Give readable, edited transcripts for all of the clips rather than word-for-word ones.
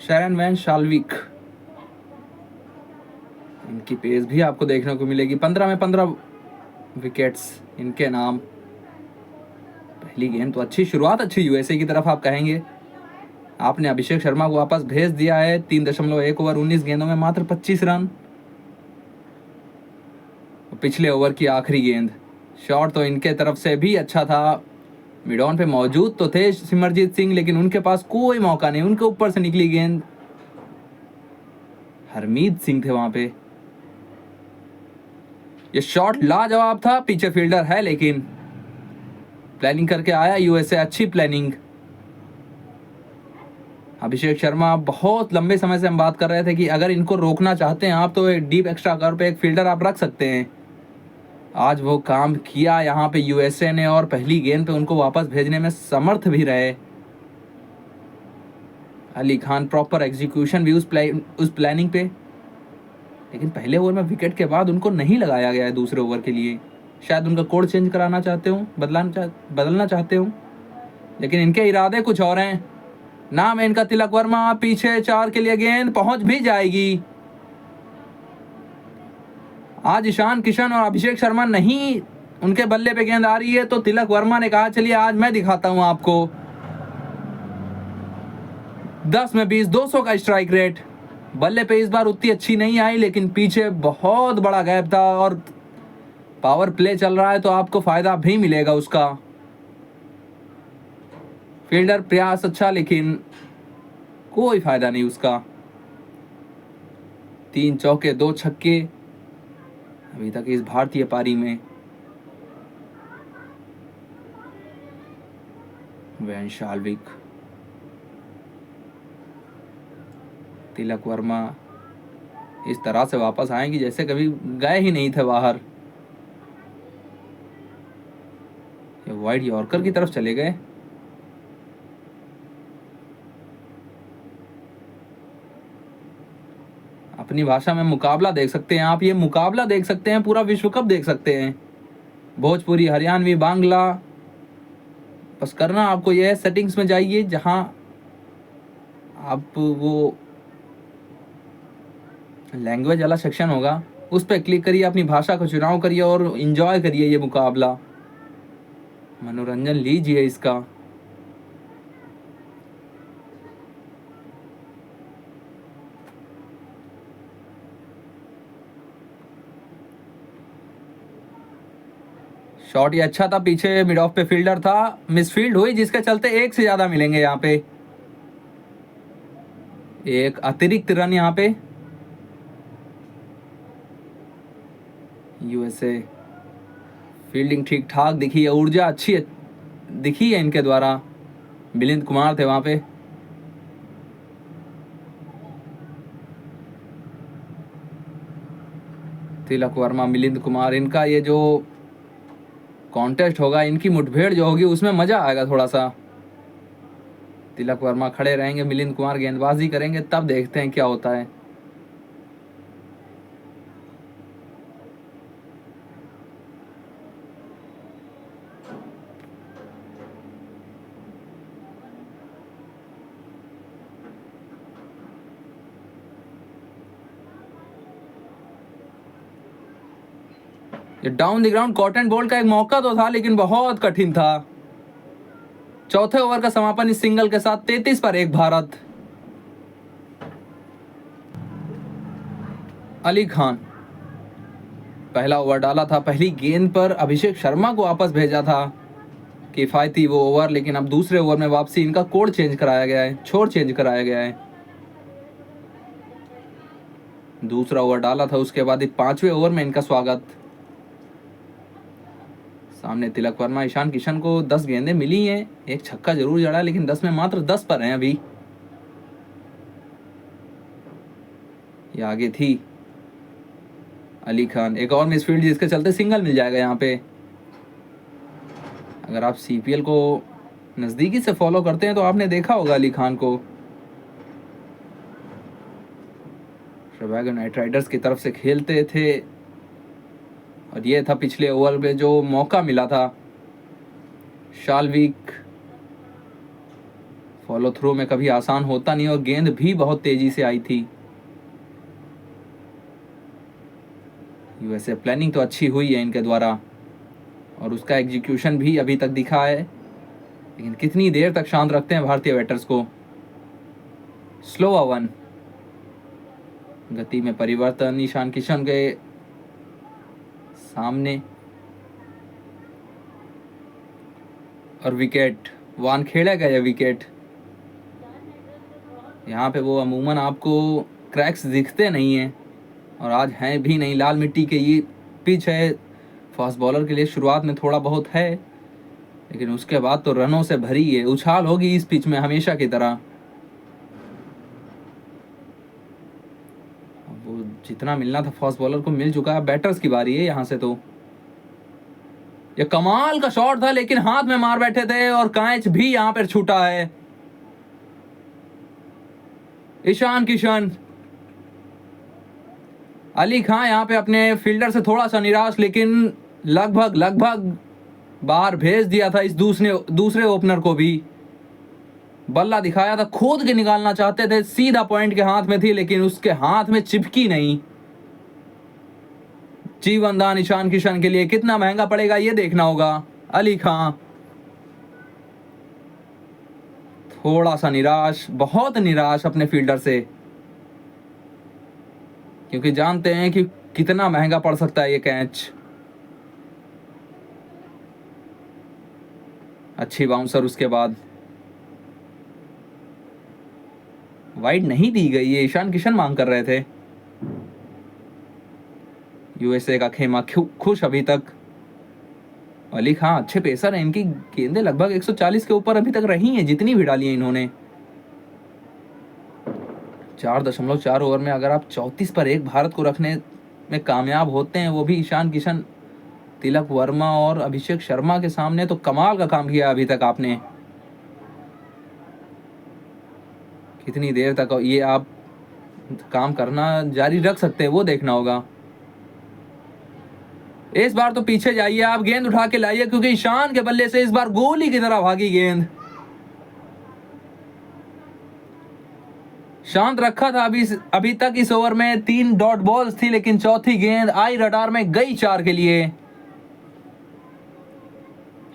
Sharon van शाल्विक, इनकी pace भी आपको देखने को मिलेगी। 15 में 15 विकेट्स इनके नाम। पहली गेंद तो अच्छी शुरुआत, अच्छी यूएसए की तरफ आप कहेंगे। आपने अभिषेक शर्मा को वापस भेज दिया है। 3.1 ओवर 19 गेंदों में मात्र 25 रन। पिछले ओवर की आखिरी गेंद, शॉट तो इनके तरफ से भी अच्छा था। मिड ऑन पे मौजूद तो थे सिमरजीत सिंह, लेकिन उनके पास कोई मौका नहीं। उनके ऊपर से निकली गेंद, हरमीत सिंह थे वहां पे। ये शॉट लाजवाब था। पीछे फील्डर है लेकिन प्लानिंग करके आया यूएसए, अच्छी प्लानिंग। अभिषेक शर्मा, बहुत लंबे समय से हम बात कर रहे थे कि अगर इनको रोकना चाहते हैं आप तो एक डीप एक्स्ट्रा कवर पे एक फील्डर आप रख सकते हैं। आज वो काम किया यहाँ पे यूएसए ने, और पहली गेंद पे उनको वापस भेजने में समर्थ भी रहे। अली खान, प्रॉपर एग्जीक्यूशन भी उस प्लानिंग पे। लेकिन पहले ओवर में विकेट के बाद उनको नहीं लगाया गया है दूसरे ओवर के लिए। शायद उनका कोड चेंज कराना चाहते हो, बदलना चाहते हो, लेकिन इनके इरादे कुछ और हैं। नाम है इनका तिलक वर्मा। पीछे 4 के लिए गेंद पहुंच भी जाएगी। आज ईशान किशन और अभिषेक शर्मा नहीं, उनके बल्ले पे गेंद आ रही है तो तिलक वर्मा ने कहा चलिए आज मैं दिखाता हूं आपको। 10 में 20, 200 का स्ट्राइक रेट। बल्ले पे इस बार उतनी अच्छी नहीं आई, लेकिन पीछे बहुत बड़ा गैप था और पावर प्ले चल रहा है तो आपको फायदा भी मिलेगा उसका। फील्डर प्रयास अच्छा, लेकिन कोई फायदा नहीं उसका। 3 चौके 2 छक्के अभी तक इस भारतीय पारी में। वैन शाल्विक, तिलक वर्मा इस तरह से वापस आएंगे जैसे कभी गए ही नहीं थे बाहर। ये वाइड यॉर्कर की तरफ चले गए। अपनी भाषा में मुकाबला देख सकते हैं आप। ये मुकाबला देख सकते हैं, पूरा विश्व कप देख सकते हैं। भोजपुरी, हरियाणवी, बांग्ला। बस करना आपको यह है, सेटिंग्स में जाइए, जहां आप वो लैंग्वेज वाला सेक्शन होगा उस पर क्लिक करिए, अपनी भाषा का चुनाव करिए और एंजॉय करिए ये मुकाबला। मनोरंजन लीजिए इसका। शॉट ये अच्छा था, पीछे मिड ऑफ पे फील्डर था, मिसफील्ड हुई जिसके चलते 1 से ज्यादा मिलेंगे यहाँ पे। एक अतिरिक्त रन यहाँ पे। यूएसए फील्डिंग ठीक ठाक दिखी है, ऊर्जा अच्छी दिखी है इनके द्वारा। मिलिंद कुमार थे वहां पे। तिलक वर्मा, मिलिंद कुमार, इनका ये जो कॉन्टेस्ट होगा, इनकी मुठभेड़ जो होगी उसमें मजा आएगा थोड़ा सा। तिलक वर्मा खड़े रहेंगे, मिलिंद कुमार गेंदबाजी करेंगे, तब देखते हैं क्या होता है। ये down the ground cotton ball का एक मौका तो था, लेकिन बहुत कठिन था। चौथे ओवर का समापन इस सिंगल के साथ 33 पर 1 भारत। अली खान पहला ओवर डाला था, पहली गेंद पर अभिषेक शर्मा को वापस भेजा था, किफायती वो ओवर। लेकिन अब दूसरे ओवर में वापसी इनका कोड चेंज कराया गया है, छोर चेंज कराया गया है। दूसरा ओवर डाला था, उसके बाद 5वें ओवर में इनका स्वागत। सामने तिलक वर्मा, ईशान किशन को 10 गेंदें मिली हैं, एक छक्का जरूर जड़ा, लेकिन 10 में मात्र 10 पर हैं अभी। ये आगे थी अली खान, एक और मिसफील्ड जिसके चलते सिंगल मिल जाएगा यहाँ पे। अगर आप सीपीएल को नजदीकी से फॉलो करते हैं तो आपने देखा होगा अली खान को। शिकागो नाइट राइडर्स की तरफ से खेलते थे, और ये था पिछले ओवर में जो मौका मिला था। शाल्विक फॉलो थ्रू में कभी आसान होता नहीं और गेंद भी बहुत तेजी से आई थी। वैसे प्लानिंग तो अच्छी हुई है इनके द्वारा और उसका एग्जीक्यूशन भी अभी तक दिखा है, लेकिन कितनी देर तक शांत रखते हैं भारतीय बैटर्स को। स्लो वन, गति में परिवर्तन ईशान किशन के सामने और विकेट। वानखेड़े का यह विकेट, यहाँ पे वो अमूमन आपको क्रैक्स दिखते नहीं हैं और आज हैं भी नहीं। लाल मिट्टी के ये पिच है, फास्ट बॉलर के लिए शुरुआत में थोड़ा बहुत है, लेकिन उसके बाद तो रनों से भरी है। उछाल होगी इस पिच में हमेशा की तरह। वो जितना मिलना था फास्ट बॉलर को मिल चुका है। बैटर्स की बारी है यहाँ से। तो ये कमाल का शॉट था, लेकिन हाथ में मार बैठे थे और कैच भी यहाँ पर छूटा है। ईशान किशन, अली खान यहाँ पे अपने फील्डर से थोड़ा सा निराश, लेकिन लगभग बाहर भेज दिया था इस दूसरे ओपनर को भी। बल्ला दिखाया था, खोद के निकालना चाहते थे, सीधा पॉइंट के हाथ में थी, लेकिन उसके हाथ में चिपकी नहीं। जीवन दान ईशान किशन के लिए कितना महंगा पड़ेगा ये देखना होगा। अली खान थोड़ा सा निराश, बहुत निराश अपने फील्डर से, क्योंकि जानते हैं कि कितना महंगा पड़ सकता है ये कैच। अच्छी बाउंसर, उसके बाद वाइड नहीं दी गई, ये ईशान किशन मांग कर रहे थे। यूएसए का खेमा खुश अभी तक। अली खान अच्छे पेसर हैं, इनकी गेंदें लगभग 140 के ऊपर अभी तक रही हैं, जितनी भी डाली हैं इन्होंने। 4.4 ओवर में अगर आप 34 पर 1 भारत को रखने में कामयाब होते हैं, वो भी ईशान किशन, तिलक वर्मा और अभिषेक शर्मा के सामने, तो कमाल का काम किया अभी तक आपने। कितनी देर तक ये आप काम करना जारी रख सकते हैं वो देखना होगा। इस बार तो पीछे जाइए आप, गेंद उठा के लाइए, क्योंकि ईशान के बल्ले से इस बार गोली की तरह भागी गेंद। शांत रखा था अभी तक इस ओवर में 3 डॉट बॉल्स थी, लेकिन चौथी गेंद आई रडार में, गई 4 के लिए।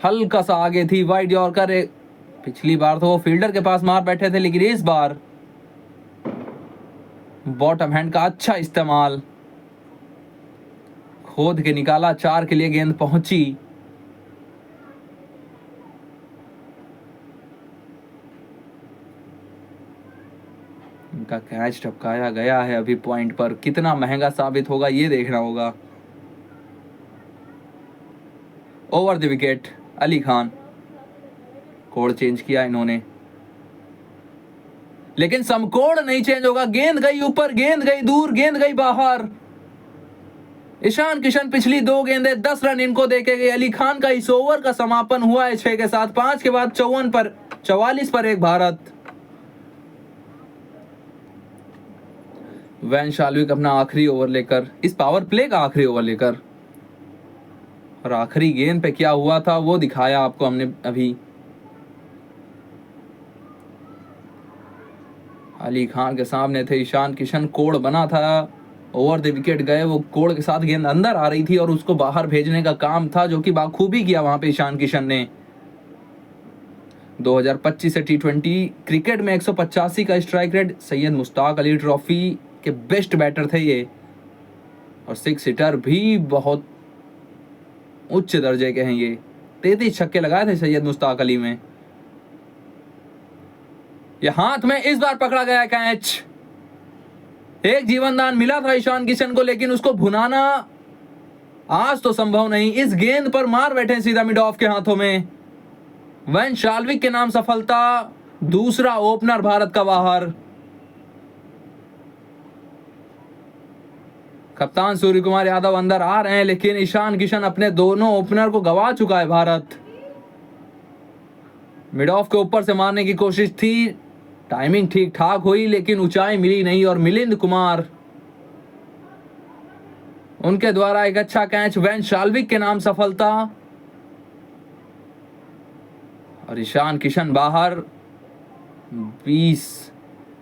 हल्का सा आगे थी, वाइड यॉर्कर। पिछली बार तो वो फील्डर के पास मार बैठे थे, लेकिन इस बार बॉटम हैंड का अच्छा इस्तेमाल, खोद के निकाला, 4 के लिए गेंद पहुंची। इनका कैच टपकाया गया है अभी पॉइंट पर, कितना महंगा साबित होगा ये देखना होगा। Over the wicket Ali Khan. Code change किया इन्होंने, लेकिन समकोड नहीं चेंज होगा। गेंद गई ऊपर, गेंद गई दूर, गेंद गई बाहर। ईशान किशन पिछली 2 गेंदें 10 रन इनको देके गए। अली खान का इस ओवर का समापन हुआ है 6 के साथ। 5 के बाद 44 पर 1 भारत। वैन शाल्विक अपना आखिरी ओवर लेकर, इस पावर प्ले का आखिरी ओवर लेकर, और आखिरी गेंद पे क्या हुआ था वो दिखाया आपको हमने अभी। अली खान के सामने थे ईशान किशन, कोड बना था, ओवर द विकेट गए, वो कोड के साथ गेंद अंदर आ रही थी और उसको बाहर भेजने का काम था, जो कि बाखूबी किया वहां पे ईशान किशन ने। 2025 से T20 क्रिकेट में 185 का strike rate, Syed Mushtaq Ali trophy के बेस्ट बैटर थे ये, और 6 हिटर भी बहुत उच्च दर्जे के हैं ये। 33 छक्के लगाए थे सैयद मुश्ताक अली में। ये हाथ में इस बार पकड़ा गया कैच। एक जीवनदान मिला था ईशान किशन को, लेकिन उसको भुनाना आज तो संभव नहीं। इस गेंद पर मार बैठे सीधा मिड ऑफ के हाथों में। वैन शाल्विक के नाम सफलता, दूसरा ओपनर भारत का बाहर। कप्तान सूर्य कुमार यादव अंदर आ रहे हैं, लेकिन ईशान किशन अपने दोनों ओपनर को गवा चुका है भारत। मिड ऑफ के ऊपर से मारने की कोशिश थी, टाइमिंग ठीक ठाक हुई, लेकिन ऊंचाई मिली नहीं, और मिलिंद कुमार उनके द्वारा एक अच्छा कैच। वैन शाल्विक के नाम सफलता, और ईशान किशन बाहर। 20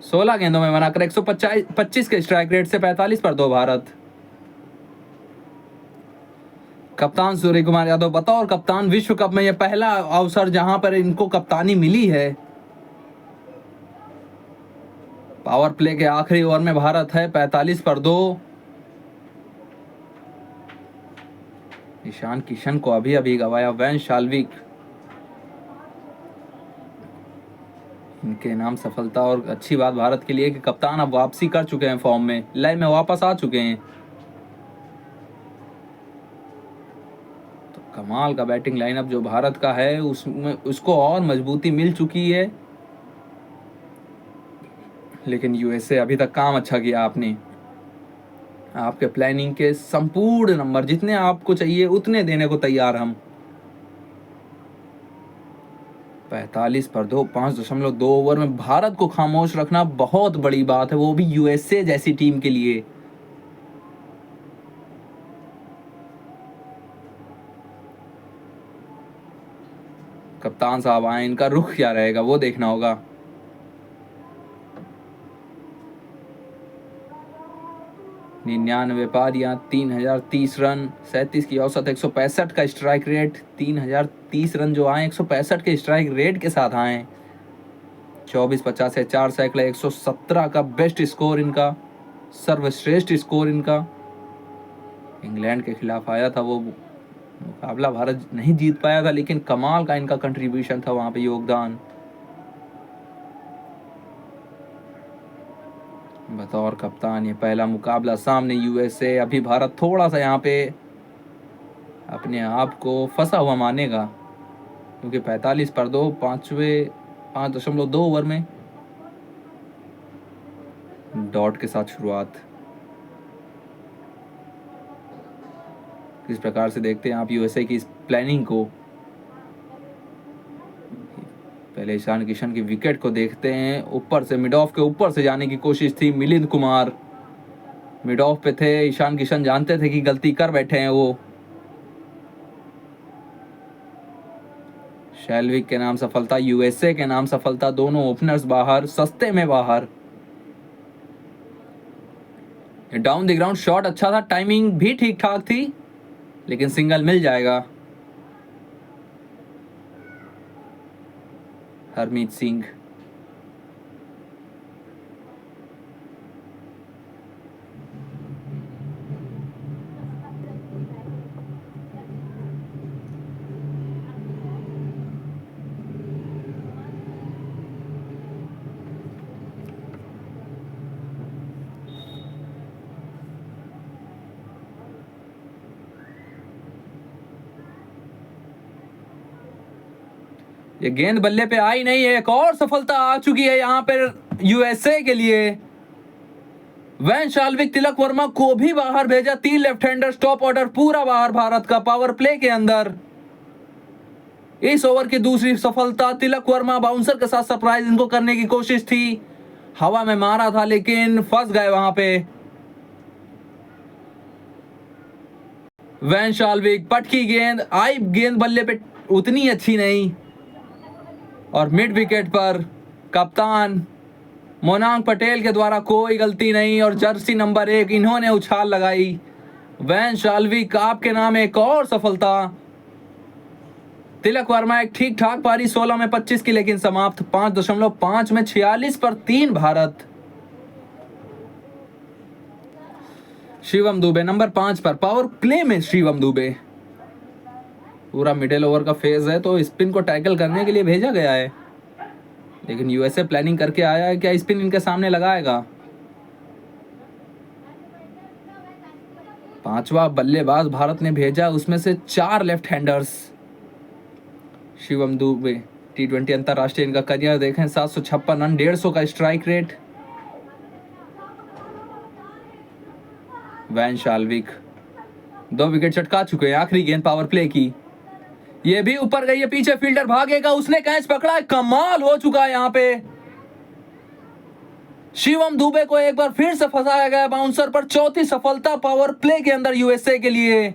16 गेंदों में बनाकर 125 के स्ट्राइक रेट से 45 पर 2 भारत। कप्तान सूर्य कुमार यादव बतौर कप्तान विश्व कप में यह पहला अवसर जहां पर इनको कप्तानी मिली है। पावर प्ले के आखिरी ओवर में भारत है 45 पर 2। ईशान किशन को अभी अभी गवाया वैन शाल्विक। इनके नाम सफलता, और अच्छी बात भारत के लिए कि कप्तान अब वापसी कर चुके हैं, फॉर्म में लय में वापस आ चुके हैं। तो कमाल का बैटिंग लाइनअप जो भारत का है उसमें उसको और मजबूती मिल चुकी है। लेकिन यूएसए अभी तक काम अच्छा किया आपने। आपके प्लानिंग के संपूर्ण नंबर जितने आपको चाहिए उतने देने को तैयार हम। 45 पर 2, 5.2 ओवर में भारत को खामोश रखना बहुत बड़ी बात है, वो भी यूएसए जैसी टीम के लिए। कप्तान साहब आए, इनका रुख क्या रहेगा वो देखना होगा। निन्यानवे पारियां, 3030 रन, 37 की औसत, 165 का स्ट्राइक रेट। 3030 रन जो आए 165 के स्ट्राइक रेट के साथ आए। 24-50 से 4 सैकड़े, 117 का बेस्ट स्कोर इनका, सर्वश्रेष्ठ स्कोर इनका। इंग्लैंड के खिलाफ आया था वो मुकाबला, भारत नहीं जीत पाया था, लेकिन कमाल का इनका कंट्रीब्यूशन था वहां पे, योगदान। बतौर कप्तान ये पहला मुकाबला सामने यूएसए। अभी भारत थोड़ा सा यहाँ पे अपने आप को फंसा हुआ मानेगा, क्योंकि 45 पर 2, 5.2 ओवर में डॉट के साथ शुरुआत। किस प्रकार से देखते हैं आप यूएसए की इस प्लानिंग को। पहले ईशान किशन की विकेट को देखते हैं। ऊपर से मिड ऑफ के ऊपर से जाने की कोशिश थी मिलिंद कुमार, मिड ऑफ पे थे। ईशान किशन जानते थे कि गलती कर बैठे हैं वो। शैलविक के नाम सफलता, यूएसए के नाम सफलता, दोनों ओपनर्स बाहर, सस्ते में बाहर। डाउन द ग्राउंड शॉट अच्छा था, टाइमिंग भी ठीक ठाक थी, लेकिन सिंगल मिल जाएगा। हरमीत सिंह, ये गेंद बल्ले पे आई नहीं है। एक और सफलता आ चुकी है यहाँ पर यूएसए के लिए। वैन शाल्विक, तिलक वर्मा को भी बाहर भेजा। 3 लेफ्ट हैंडर, टॉप ऑर्डर पूरा बाहर भारत का पावर प्ले के अंदर। इस ओवर की दूसरी सफलता तिलक वर्मा, बाउंसर के साथ सरप्राइज इनको करने की कोशिश थी, हवा में मारा था लेकिन फंस गए वहां पे। वैन शाल्विक, पटकी गेंद आई, गेंद बल्ले पे उतनी अच्छी नहीं, और मिड विकेट पर कप्तान मोनांग पटेल के द्वारा कोई गलती नहीं, और जर्सी नंबर 1 इन्होंने उछाल लगाई। वैन शाल्विक, आपके नाम एक और सफलता। तिलक वर्मा एक ठीक ठाक पारी 16 में 25 की, लेकिन समाप्त 5.5 में 46 पर 3 भारत। शिवम दुबे नंबर 5 पर, पावर प्ले में शिवम दुबे। पूरा मिडिल ओवर का फेज है तो स्पिन को टैकल करने के लिए भेजा गया है, लेकिन यूएसए प्लानिंग करके आया है क्या स्पिन इनके सामने लगाएगा। 5वां बल्लेबाज भारत ने भेजा, उसमें से 4 left handers. Shivam Dubey, T20 अंतरराष्ट्रीय इनका करियर देखें, 756 रन, 150 का स्ट्राइक रेट। वैन शाल्विक 2 विकेट चटका चुके हैं, आखिरी गेंद पावर प्ले की, ये भी ऊपर गई है, पीछे फील्डर भागेगा, उसने कैच पकड़ा है, कमाल हो चुका है यहाँ पे। शिवम दुबे को एक बार फिर से फंसाया गया बाउंसर पर। 4थी सफलता पावर प्ले के अंदर यूएसए के लिए।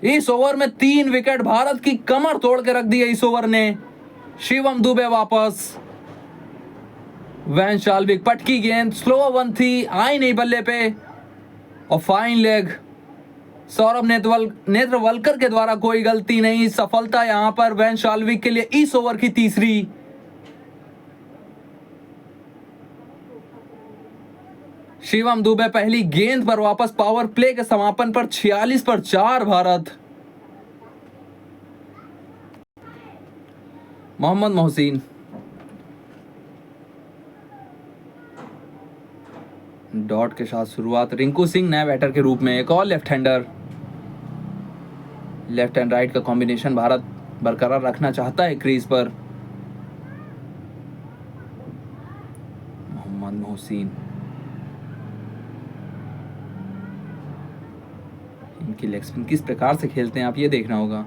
इस ओवर में 3 विकेट, भारत की कमर तोड़ के रख दी है इस ओवर ने। शिवम दुबे वापस। वैन शाल्विक पटकी गेंद, स्लो वन थी, आई नहीं बल्ले पे और फाइन लेग। सौरभ नेत्रवलकर के द्वारा कोई गलती नहीं, सफलता यहां पर वैन शाल्विक के लिए इस ओवर की तीसरी। शिवम दुबे पहली गेंद पर वापस। पावर प्ले के समापन पर 46 पर 4 भारत। मोहम्मद मोहसिन डॉट के साथ शुरुआत। रिंकू सिंह नए बैटर के रूप में, एक और left hander. Left and right का कॉम्बिनेशन भारत बरकरार रखना चाहता है क्रीज पर। मोहम्मद मोहसिन, इनकी लेग स्पिन किस प्रकार से खेलते हैं आप ये देखना होगा।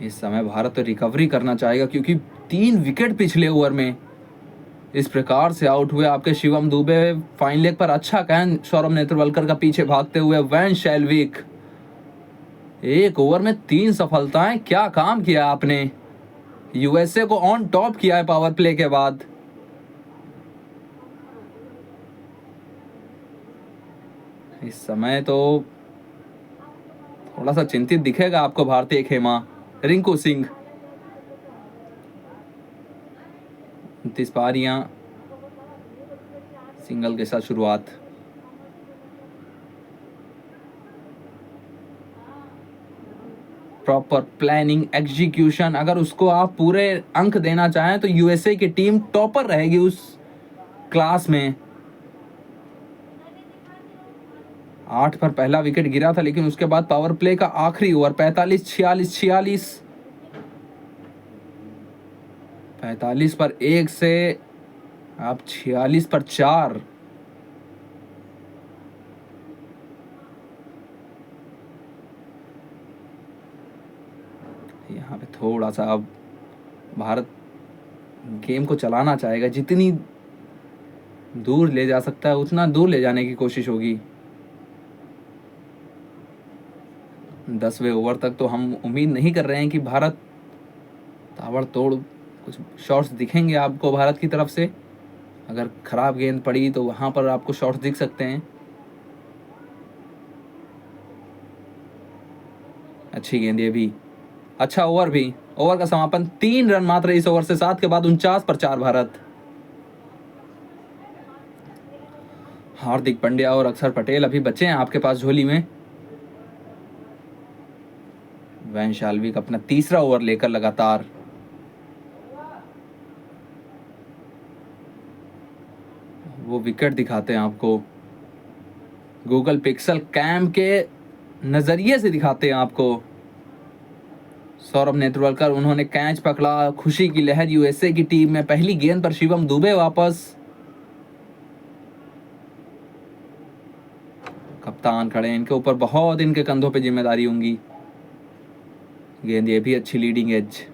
इस समय भारत तो रिकवरी करना चाहेगा क्योंकि 3 विकेट पिछले ओवर में इस प्रकार से आउट हुए आपके शिवम दुबे। फाइन लेग पर अच्छा कैच सौरभ नेत्रवलकर का पीछे भागते हुए वैन शाल्विक। एक ओवर में 3 सफलताएं, क्या काम किया आपने। यूएसए को ऑन टॉप किया है पावर प्ले के बाद। इस समय तो थोड़ा सा चिंतित दिखेगा आपको भारतीय खेमा। रिंकू सिंह 29 पारियां, सिंगल के साथ शुरुआत। प्रॉपर प्लानिंग, एग्जीक्यूशन, अगर उसको आप पूरे अंक देना चाहें तो यूएसए की टीम टॉपर रहेगी उस क्लास में। 8 पर पहला विकेट गिरा था, लेकिन उसके बाद पावर प्ले का आखिरी ओवर 45 पर 1 से आप 46 पर 4। यहाँ पे थोड़ा सा अब भारत गेम को चलाना चाहेगा, जितनी दूर ले जा सकता है उतना दूर ले जाने की कोशिश होगी। 10वें ओवर तक तो हम उम्मीद नहीं कर रहे हैं कि भारत ताबड़तोड़ कुछ शॉट्स दिखेंगे आपको भारत की तरफ से। अगर खराब गेंद पड़ी तो वहां पर आपको शॉट्स दिख सकते हैं। अच्छी गेंद ये भी, अच्छा ओवर भी। ओवर का समापन 3 रन मात्र इस ओवर से। 7 के बाद 49 पर 4 भारत। हार्दिक पांड्या और अक्षर पटेल अभी बचे हैं आपके पास झोली में। वैन शाल्विक अपना तीसरा ओवर लेकर लगातार। वो विकेट दिखाते हैं आपको, गूगल पिक्सल कैम के नजरिए से दिखाते हैं आपको। सौरभ नेत्रवलकर, उन्होंने कैच पकड़ा, खुशी की लहर यूएसए की टीम में। पहली गेंद पर शिवम दुबे वापस। कप्तान खड़े, इनके ऊपर बहुत, इनके कंधों पे जिम्मेदारी होंगी। गेंद ये भी अच्छी, लीडिंग एज।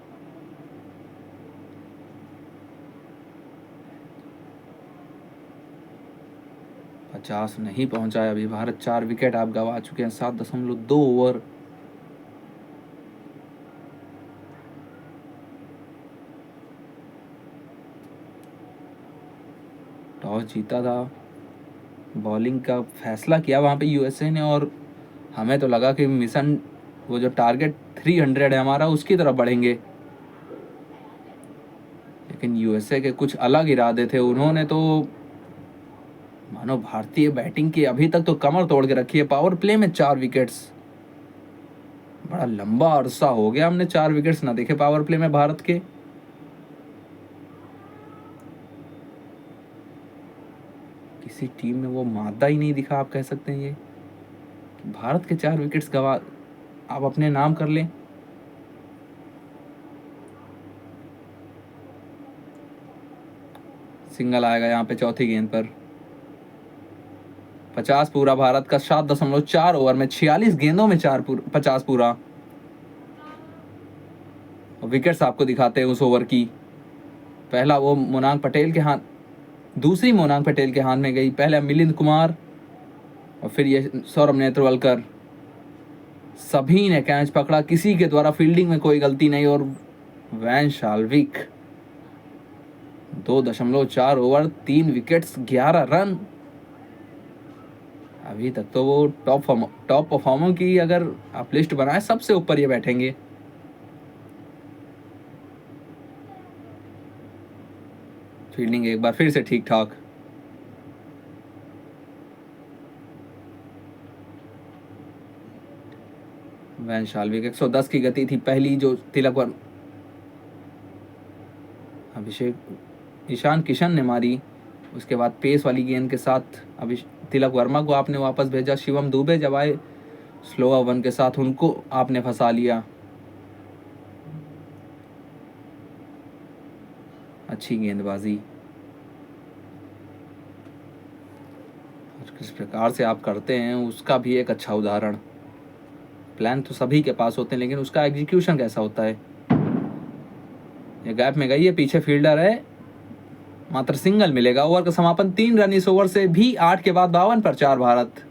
पचास नहीं पहुंचा है अभी भारत। 4 विकेट आप गवा चुके हैं। 7.2 ओवर। टॉस जीता था, बॉलिंग का फैसला किया वहाँ पे यूएसए ने, और हमें तो लगा कि मिशन, वो जो टारगेट 300 है हमारा, उसकी तरफ बढ़ेंगे। लेकिन यूएसए के कुछ अलग इरादे थे। उन्होंने तो मानो भारतीय बैटिंग की अभी तक तो कमर तोड़ के रखी है। पावर प्ले में 4 विकेट्स, बड़ा लंबा अरसा हो गया हमने 4 विकेट्स ना देखे पावर प्ले में भारत के। किसी टीम में वो मादा ही नहीं दिखा, आप कह सकते हैं ये। भारत के 4 विकेट्स गवा आप अपने नाम कर लें। सिंगल आएगा यहाँ पे चौथी गेंद पर। 50 पूरा भारत का। 7.4 ओवर में 46 गेंदों में 50 पूरा। विकेट्स आपको दिखाते हैं उस ओवर की। पहला वो मोनांग पटेल के हाथ, दूसरी मोनांग पटेल के हाथ में गई। पहले मिलिंद कुमार, और फिर ये सौरभ नेत्रवलकर, सभी ने कैच पकड़ा, किसी के द्वारा फील्डिंग में कोई गलती नहीं। और वैन शाल्विक 2.4 ओवर 3 विकेट्स 11 रन। अभी तक तो वो टॉप परफॉर्मर की अगर आप लिस्ट बनाए सबसे ऊपर ये बैठेंगे। फील्डिंग एक बार फिर से ठीक ठाक। वैन शाल्विक 110 की गति थी पहली जो तिलक वर्मा, ईशान किशन ने मारी। उसके बाद पेस वाली गेंद के साथ तिलक वर्मा को आपने वापस भेजा। शिवम दुबे जब आए स्लो वन के साथ, उनको आपने फंसा लिया। अच्छी गेंदबाजी, किस प्रकार से आप करते हैं उसका भी एक अच्छा उदाहरण। प्लान तो सभी के पास होते हैं, लेकिन उसका एग्जीक्यूशन कैसा होता है। ये गैप में गई है, पीछे फील्डर है, मात्र सिंगल मिलेगा। ओवर का समापन 3 रन इस ओवर से भी। 8 के बाद 52 पर 4 भारत।